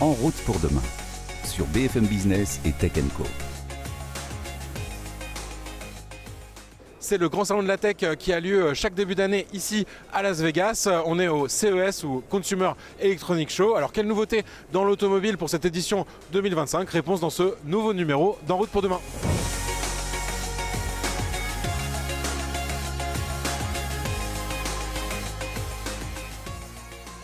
En route pour demain, sur BFM Business et Tech & Co. C'est le grand salon de la tech qui a lieu chaque début d'année ici à Las Vegas. On est au CES ou Consumer Electronics Show. Alors quelle nouveauté dans l'automobile pour cette édition 2025? Réponse dans ce nouveau numéro d'En route pour demain.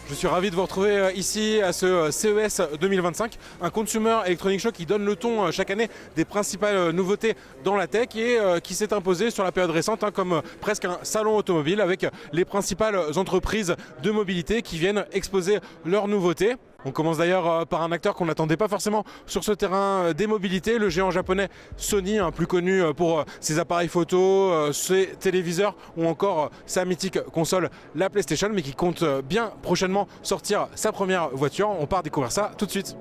Je suis ravi de vous retrouver ici à ce CES 2025, un Consumer Electronics Show qui donne le ton chaque année des principales nouveautés dans la tech et qui s'est imposé sur la période récente comme presque un salon automobile avec les principales entreprises de mobilité qui viennent exposer leurs nouveautés. On commence d'ailleurs par un acteur qu'on n'attendait pas forcément sur ce terrain des mobilités, le géant japonais Sony, plus connu pour ses appareils photo, ses téléviseurs ou encore sa mythique console, la PlayStation, mais qui compte bien prochainement sortir sa première voiture. On part découvrir ça tout de suite.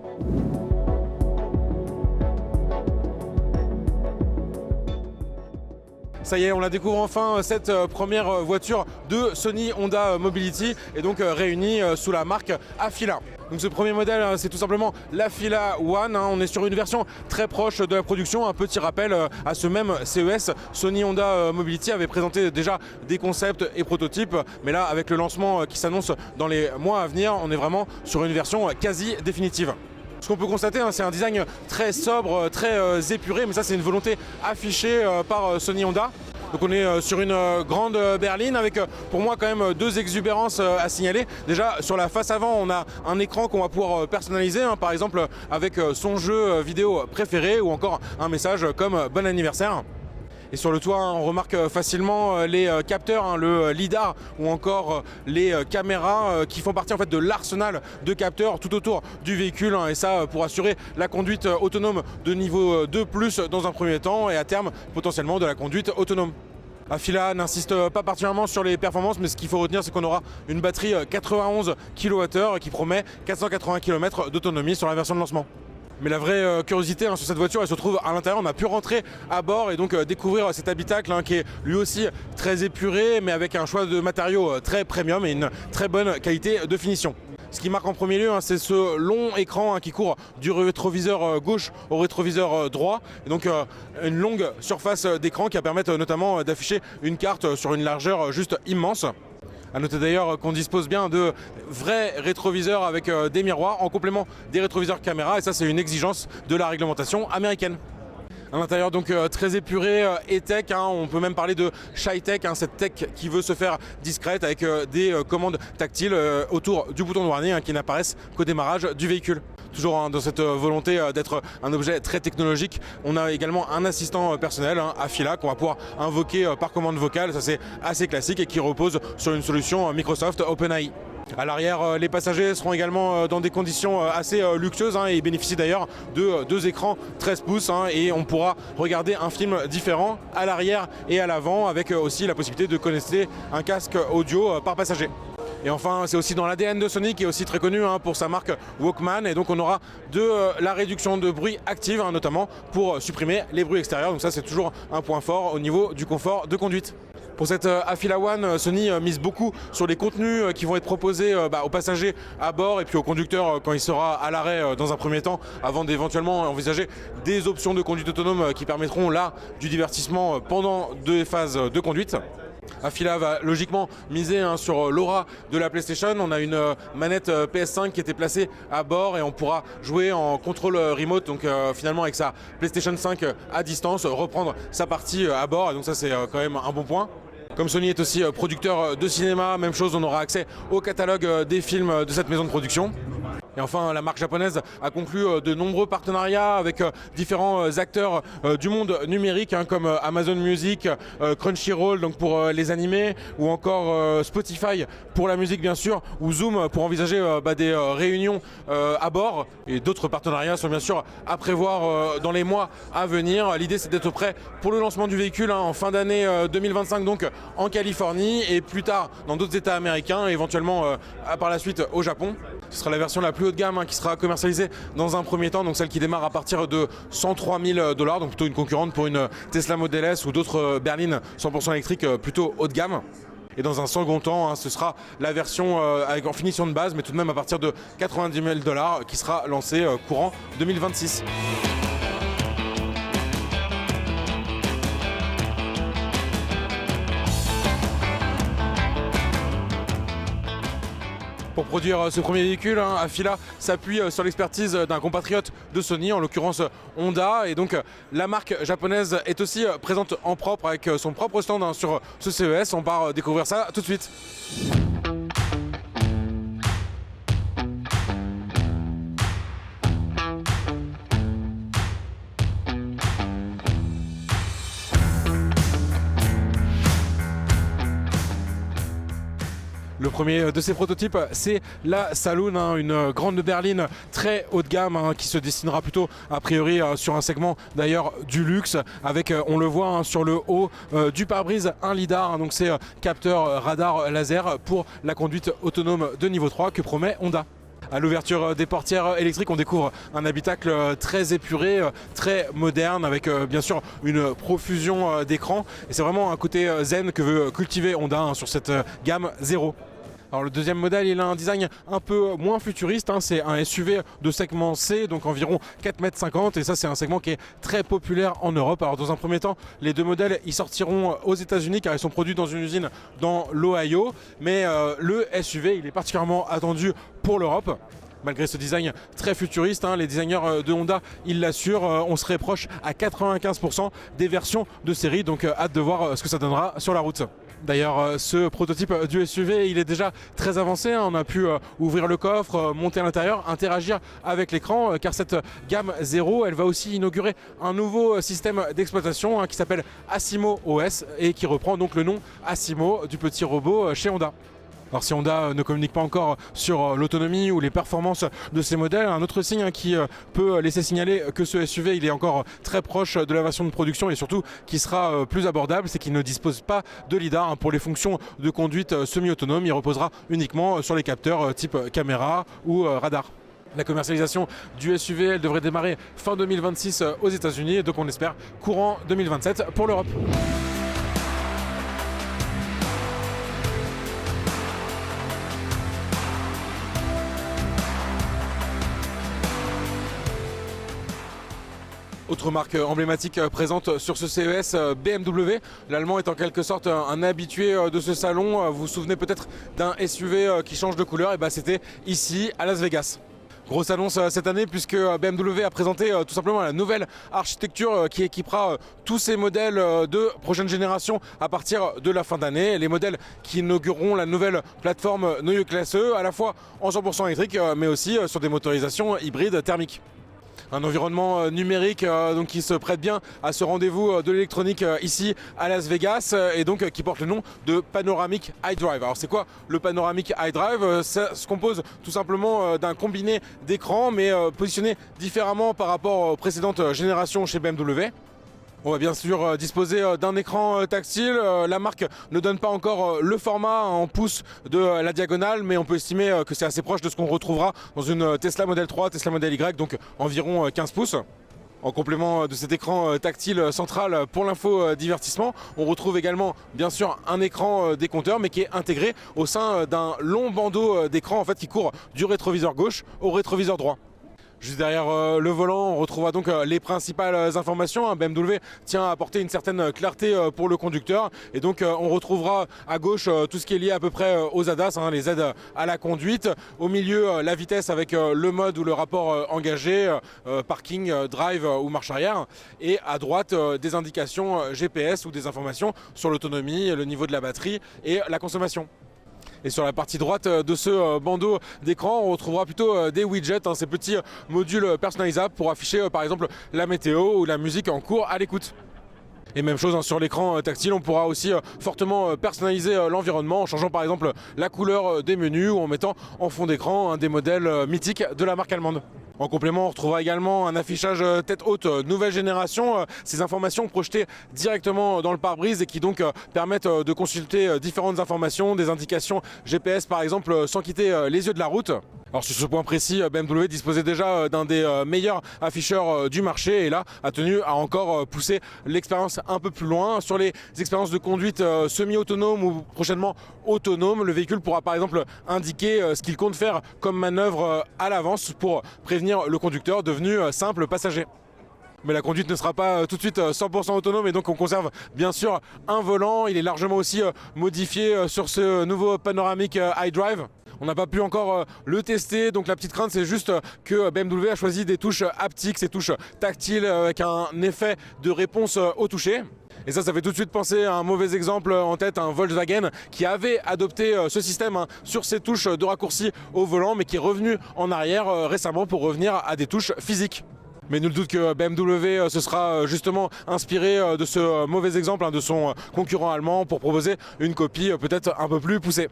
Ça y est, on la découvre enfin, cette première voiture de Sony Honda Mobility et donc réunie sous la marque Afeela. Donc ce premier modèle, c'est tout simplement l'Afeela One. On est sur une version très proche de la production. Un petit rappel, à ce même CES, Sony Honda Mobility avait présenté déjà des concepts et prototypes. Mais là, avec le lancement qui s'annonce dans les mois à venir, on est vraiment sur une version quasi définitive. Ce qu'on peut constater, c'est un design très sobre, très épuré, mais ça c'est une volonté affichée par Sony Honda. Donc on est sur une grande berline avec pour moi quand même deux exubérances à signaler. Déjà sur la face avant on a un écran qu'on va pouvoir personnaliser, par exemple avec son jeu vidéo préféré ou encore un message comme bon anniversaire. Et sur le toit, on remarque facilement les capteurs, le lidar ou encore les caméras qui font partie en fait de l'arsenal de capteurs tout autour du véhicule. Et ça pour assurer la conduite autonome de niveau 2+ dans un premier temps et à terme potentiellement de la conduite autonome. Afeela n'insiste pas particulièrement sur les performances, mais ce qu'il faut retenir, c'est qu'on aura une batterie 91 kWh qui promet 480 km d'autonomie sur la version de lancement. Mais la vraie curiosité sur cette voiture, elle se trouve à l'intérieur. On a pu rentrer à bord et donc découvrir cet habitacle qui est lui aussi très épuré, mais avec un choix de matériaux très premium et une très bonne qualité de finition. Ce qui marque en premier lieu, c'est ce long écran qui court du rétroviseur gauche au rétroviseur droit. Et donc une longue surface d'écran qui va permettre notamment d'afficher une carte sur une largeur juste immense. A noter d'ailleurs qu'on dispose bien de vrais rétroviseurs avec des miroirs en complément des rétroviseurs caméra, et ça c'est une exigence de la réglementation américaine. À l'intérieur donc très épuré et tech, on peut même parler de shy tech, cette tech qui veut se faire discrète avec des commandes tactiles autour du bouton de warning qui n'apparaissent qu'au démarrage du véhicule. Toujours dans cette volonté d'être un objet très technologique, on a également un assistant personnel, Afeela, qu'on va pouvoir invoquer par commande vocale. Ça c'est assez classique et qui repose sur une solution Microsoft OpenAI. À l'arrière, les passagers seront également dans des conditions assez luxueuses et bénéficient d'ailleurs de deux écrans 13 pouces et on pourra regarder un film différent à l'arrière et à l'avant avec aussi la possibilité de connecter un casque audio par passager. Et enfin, c'est aussi dans l'ADN de Sony qui est aussi très connu pour sa marque Walkman. Et donc on aura de la réduction de bruit active, notamment pour supprimer les bruits extérieurs. Donc ça c'est toujours un point fort au niveau du confort de conduite. Pour cette Afeela One, Sony mise beaucoup sur les contenus qui vont être proposés aux passagers à bord et puis au conducteur quand il sera à l'arrêt dans un premier temps, avant d'éventuellement envisager des options de conduite autonome qui permettront là du divertissement pendant deux phases de conduite. Afeela va logiquement miser sur l'aura de la PlayStation. On a une manette PS5 qui était placée à bord et on pourra jouer en contrôle remote, donc finalement avec sa PlayStation 5 à distance, reprendre sa partie à bord, et donc ça c'est quand même un bon point. Comme Sony est aussi producteur de cinéma, même chose, on aura accès au catalogue des films de cette maison de production. Et enfin, la marque japonaise a conclu de nombreux partenariats avec différents acteurs du monde numérique, comme Amazon Music, Crunchyroll donc pour les animés, ou encore Spotify pour la musique bien sûr, ou Zoom pour envisager des réunions à bord. Et d'autres partenariats sont bien sûr à prévoir dans les mois à venir. L'idée c'est d'être prêt pour le lancement du véhicule en fin d'année 2025 donc en Californie et plus tard dans d'autres états américains et éventuellement par la suite au Japon. Ce sera la version la plus haut de gamme qui sera commercialisée dans un premier temps, donc celle qui démarre à partir de 103 000 $, donc plutôt une concurrente pour une Tesla Model S ou d'autres berlines 100% électriques plutôt haut de gamme. Et dans un second temps, ce sera la version en finition de base, mais tout de même à partir de 90 000 $ qui sera lancée courant 2026. Pour produire ce premier véhicule, Afeela s'appuie sur l'expertise d'un compatriote de Sony, en l'occurrence Honda. Et donc la marque japonaise est aussi présente en propre avec son propre stand sur ce CES. On part découvrir ça tout de suite. Le premier de ces prototypes, c'est la Saloon, une grande berline très haut de gamme qui se destinera plutôt a priori sur un segment d'ailleurs du luxe avec, on le voit sur le haut du pare-brise, un lidar, donc c'est capteur radar laser pour la conduite autonome de niveau 3 que promet Honda. À l'ouverture des portières électriques, on découvre un habitacle très épuré, très moderne, avec bien sûr une profusion d'écrans. Et c'est vraiment un côté zen que veut cultiver Honda sur cette gamme 0. Alors le deuxième modèle, il a un design un peu moins futuriste, c'est un SUV de segment C, donc environ 4,50 m, et ça c'est un segment qui est très populaire en Europe. Alors dans un premier temps, les deux modèles ils sortiront aux États-Unis car ils sont produits dans une usine dans l'Ohio, mais le SUV il est particulièrement attendu pour l'Europe. Malgré ce design très futuriste, les designers de Honda, ils l'assurent, on serait proche à 95% des versions de série, donc hâte de voir ce que ça donnera sur la route. D'ailleurs, ce prototype du SUV, il est déjà très avancé. On a pu ouvrir le coffre, monter à l'intérieur, interagir avec l'écran, car cette gamme 0, elle va aussi inaugurer un nouveau système d'exploitation qui s'appelle Asimo OS et qui reprend donc le nom Asimo du petit robot chez Honda. Alors si Honda ne communique pas encore sur l'autonomie ou les performances de ces modèles, un autre signe qui peut laisser signaler que ce SUV il est encore très proche de la version de production et surtout qui sera plus abordable, c'est qu'il ne dispose pas de lidar pour les fonctions de conduite semi-autonome. Il reposera uniquement sur les capteurs type caméra ou radar. La commercialisation du SUV elle devrait démarrer fin 2026 aux États-Unis, donc on espère courant 2027 pour l'Europe. Autre marque emblématique présente sur ce CES, BMW. L'Allemand est en quelque sorte un habitué de ce salon. Vous vous souvenez peut-être d'un SUV qui change de couleur, et c'était ici à Las Vegas. Grosse annonce cette année puisque BMW a présenté tout simplement la nouvelle architecture qui équipera tous ces modèles de prochaine génération à partir de la fin d'année. Les modèles qui inaugureront la nouvelle plateforme Neue Klasse, à la fois en 100% électrique mais aussi sur des motorisations hybrides thermiques. Un environnement numérique donc qui se prête bien à ce rendez-vous de l'électronique ici à Las Vegas et donc qui porte le nom de Panoramic iDrive. Alors c'est quoi le Panoramic iDrive? Ça se compose tout simplement d'un combiné d'écrans mais positionné différemment par rapport aux précédentes générations chez BMW. On va bien sûr disposer d'un écran tactile. La marque ne donne pas encore le format en pouces de la diagonale, mais on peut estimer que c'est assez proche de ce qu'on retrouvera dans une Tesla Model 3, Tesla Model Y, donc environ 15 pouces. En complément de cet écran tactile central pour l'infodivertissement, on retrouve également bien sûr un écran décompteur mais qui est intégré au sein d'un long bandeau d'écran qui court du rétroviseur gauche au rétroviseur droit. Juste derrière le volant, on retrouvera donc les principales informations. BMW tient à apporter une certaine clarté pour le conducteur. Et donc on retrouvera à gauche tout ce qui est lié à peu près aux ADAS, les aides à la conduite. Au milieu, la vitesse avec le mode ou le rapport engagé, parking, drive ou marche arrière. Et à droite, des indications GPS ou des informations sur l'autonomie, le niveau de la batterie et la consommation. Et sur la partie droite de ce bandeau d'écran, on retrouvera plutôt des widgets, ces petits modules personnalisables pour afficher par exemple la météo ou la musique en cours à l'écoute. Et même chose sur l'écran tactile, on pourra aussi fortement personnaliser l'environnement en changeant par exemple la couleur des menus ou en mettant en fond d'écran des modèles mythiques de la marque allemande. En complément, on retrouvera également un affichage tête haute nouvelle génération, ces informations projetées directement dans le pare-brise et qui donc permettent de consulter différentes informations, des indications GPS par exemple sans quitter les yeux de la route. Alors sur ce point précis, BMW disposait déjà d'un des meilleurs afficheurs du marché et là a tenu à encore pousser l'expérience un peu plus loin. Sur les expériences de conduite semi-autonome ou prochainement autonome, le véhicule pourra par exemple indiquer ce qu'il compte faire comme manœuvre à l'avance pour prévenir le conducteur devenu simple passager. Mais la conduite ne sera pas tout de suite 100% autonome et donc on conserve bien sûr un volant. Il est largement aussi modifié sur ce nouveau panoramique iDrive. On n'a pas pu encore le tester, donc la petite crainte c'est juste que BMW a choisi des touches haptiques, ces touches tactiles avec un effet de réponse au toucher. Et ça fait tout de suite penser à un mauvais exemple en tête, un Volkswagen qui avait adopté ce système sur ses touches de raccourci au volant mais qui est revenu en arrière récemment pour revenir à des touches physiques. Mais nul doute que BMW se sera justement inspiré de ce mauvais exemple de son concurrent allemand pour proposer une copie peut-être un peu plus poussée.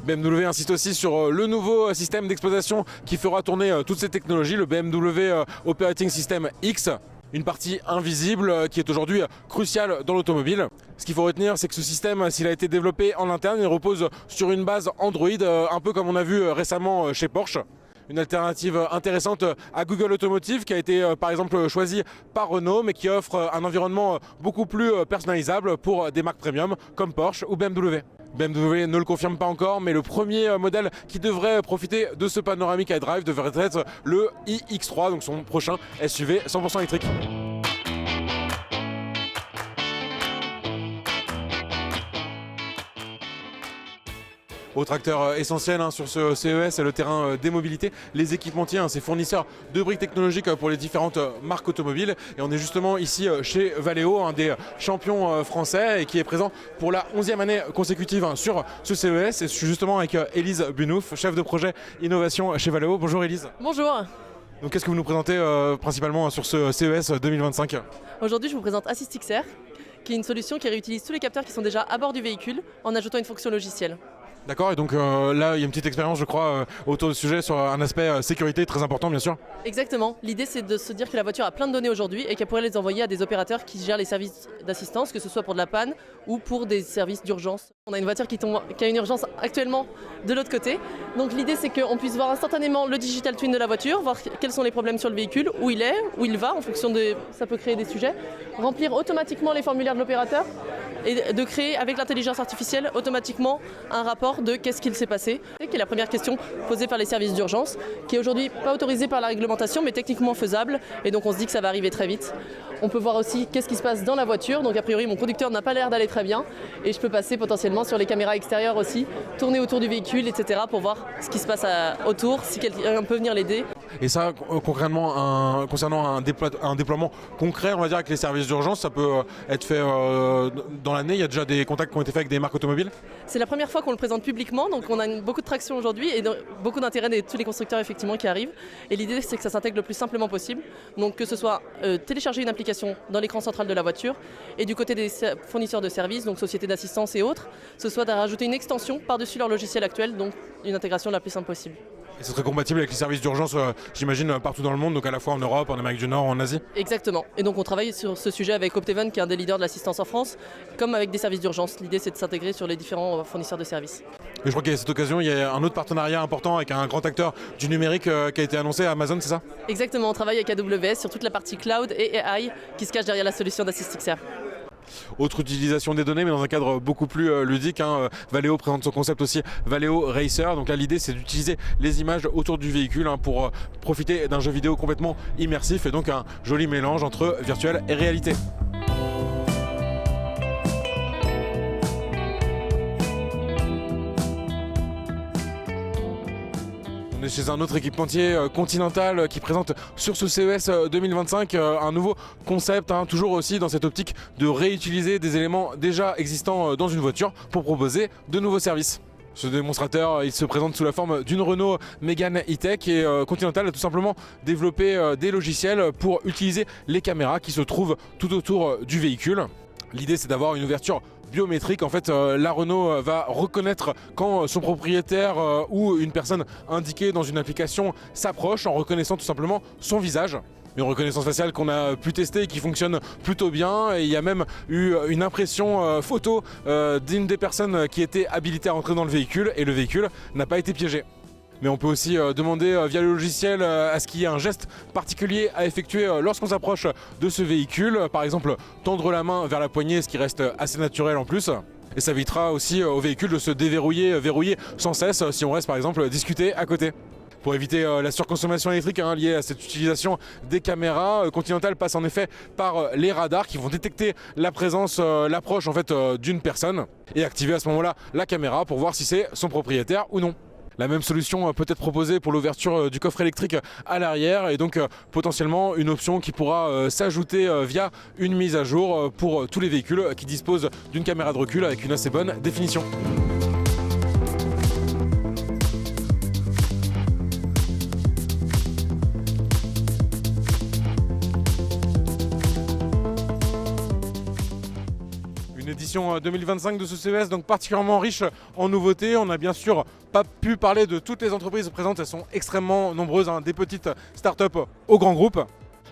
BMW insiste aussi sur le nouveau système d'exploitation qui fera tourner toutes ces technologies, le BMW Operating System X, une partie invisible qui est aujourd'hui cruciale dans l'automobile. Ce qu'il faut retenir, c'est que ce système, s'il a été développé en interne, il repose sur une base Android, un peu comme on a vu récemment chez Porsche. Une alternative intéressante à Google Automotive qui a été par exemple choisie par Renault mais qui offre un environnement beaucoup plus personnalisable pour des marques premium comme Porsche ou BMW. BMW ne le confirme pas encore mais le premier modèle qui devrait profiter de ce panoramique iDrive devrait être le iX3, donc son prochain SUV 100% électrique. Autre acteur essentiel sur ce CES, c'est le terrain des mobilités, les équipementiers, ces fournisseurs de briques technologiques pour les différentes marques automobiles. Et on est justement ici chez Valeo, un des champions français et qui est présent pour la 11e année consécutive sur ce CES. Et je suis justement avec Élise Bunouf, chef de projet innovation chez Valeo. Bonjour Élise. Bonjour. Donc qu'est-ce que vous nous présentez principalement sur ce CES 2025 ? Aujourd'hui je vous présente AssistXR, qui est une solution qui réutilise tous les capteurs qui sont déjà à bord du véhicule en ajoutant une fonction logicielle. D'accord, et donc là il y a une petite expérience je crois autour du sujet sur un aspect sécurité très important bien sûr. Exactement, l'idée c'est de se dire que la voiture a plein de données aujourd'hui et qu'elle pourrait les envoyer à des opérateurs qui gèrent les services d'assistance, que ce soit pour de la panne ou pour des services d'urgence. On a une voiture qui a une urgence actuellement de l'autre côté, donc l'idée c'est qu'on puisse voir instantanément le digital twin de la voiture, voir quels sont les problèmes sur le véhicule, où il est, où il va en fonction de... ça peut créer des sujets, remplir automatiquement les formulaires de l'opérateur et de créer avec l'intelligence artificielle automatiquement un rapport de qu'est-ce qu'il s'est passé, qui est la première question posée par les services d'urgence, qui est aujourd'hui pas autorisée par la réglementation mais techniquement faisable et donc on se dit que ça va arriver très vite. On peut voir aussi qu'est-ce qui se passe dans la voiture, donc a priori mon conducteur n'a pas l'air d'aller très bien et je peux passer potentiellement sur les caméras extérieures aussi, tourner autour du véhicule, etc. pour voir ce qui se passe autour, si quelqu'un peut venir l'aider. Et ça concrètement, concernant un déploiement concret on va dire avec les services d'urgence, ça peut être fait dans l'année, il y a déjà des contacts qui ont été faits avec des marques automobiles ? C'est la première fois qu'on le présente publiquement, donc on a beaucoup de traction aujourd'hui et beaucoup d'intérêt de tous les constructeurs effectivement qui arrivent. Et l'idée c'est que ça s'intègre le plus simplement possible, donc que ce soit télécharger une application dans l'écran central de la voiture et du côté des fournisseurs de services, donc sociétés d'assistance et autres, ce soit de rajouter une extension par-dessus leur logiciel actuel, donc une intégration la plus simple possible. Et c'est très compatible avec les services d'urgence, j'imagine, partout dans le monde, donc à la fois en Europe, en Amérique du Nord, en Asie ? Exactement. Et donc on travaille sur ce sujet avec Opteven, qui est un des leaders de l'assistance en France, comme avec des services d'urgence. L'idée c'est de s'intégrer sur les différents fournisseurs de services. Et je crois qu'à cette occasion, il y a un autre partenariat important avec un grand acteur du numérique qui a été annoncé, Amazon, c'est ça ? Exactement, on travaille avec AWS sur toute la partie cloud et AI qui se cache derrière la solution d'AssistXR. Autre utilisation des données mais dans un cadre beaucoup plus ludique, Valeo présente son concept aussi Valeo Racer, donc là l'idée c'est d'utiliser les images autour du véhicule pour profiter d'un jeu vidéo complètement immersif et donc un joli mélange entre virtuel et réalité. On est chez un autre équipementier Continental qui présente sur ce CES 2025 un nouveau concept, toujours aussi dans cette optique de réutiliser des éléments déjà existants dans une voiture pour proposer de nouveaux services. Ce démonstrateur, il se présente sous la forme d'une Renault Mégane E-Tech et Continental a tout simplement développé des logiciels pour utiliser les caméras qui se trouvent tout autour du véhicule. L'idée c'est d'avoir une ouverture biométrique. En fait, la Renault va reconnaître quand son propriétaire ou une personne indiquée dans une application s'approche en reconnaissant tout simplement son visage. Une reconnaissance faciale qu'on a pu tester et qui fonctionne plutôt bien. Et il y a même eu une impression photo d'une des personnes qui était habilitée à entrer dans le véhicule et le véhicule n'a pas été piégé. Mais on peut aussi demander via le logiciel à ce qu'il y ait un geste particulier à effectuer lorsqu'on s'approche de ce véhicule. Par exemple, tendre la main vers la poignée, ce qui reste assez naturel en plus. Et ça évitera aussi au véhicule de se verrouiller sans cesse si on reste par exemple discuter à côté. Pour éviter la surconsommation électrique liée à cette utilisation des caméras, Continental passe en effet par les radars qui vont détecter la présence, l'approche en fait d'une personne et activer à ce moment-là la caméra pour voir si c'est son propriétaire ou non. La même solution peut être proposée pour l'ouverture du coffre électrique à l'arrière et donc potentiellement une option qui pourra s'ajouter via une mise à jour pour tous les véhicules qui disposent d'une caméra de recul avec une assez bonne définition. Une édition 2025 de ce CES donc particulièrement riche en nouveautés. On n'a bien sûr pas pu parler de toutes les entreprises présentes, elles sont extrêmement nombreuses, des petites startups aux grands groupes.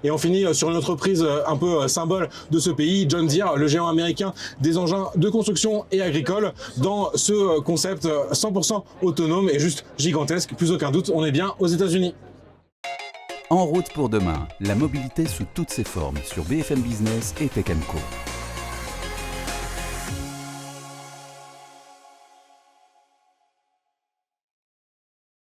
Et on finit sur une entreprise un peu symbole de ce pays, John Deere, le géant américain des engins de construction et agricoles, dans ce concept 100% autonome et juste gigantesque, plus aucun doute, on est bien aux États-Unis. En route pour demain, la mobilité sous toutes ses formes sur BFM Business et Tech & Co.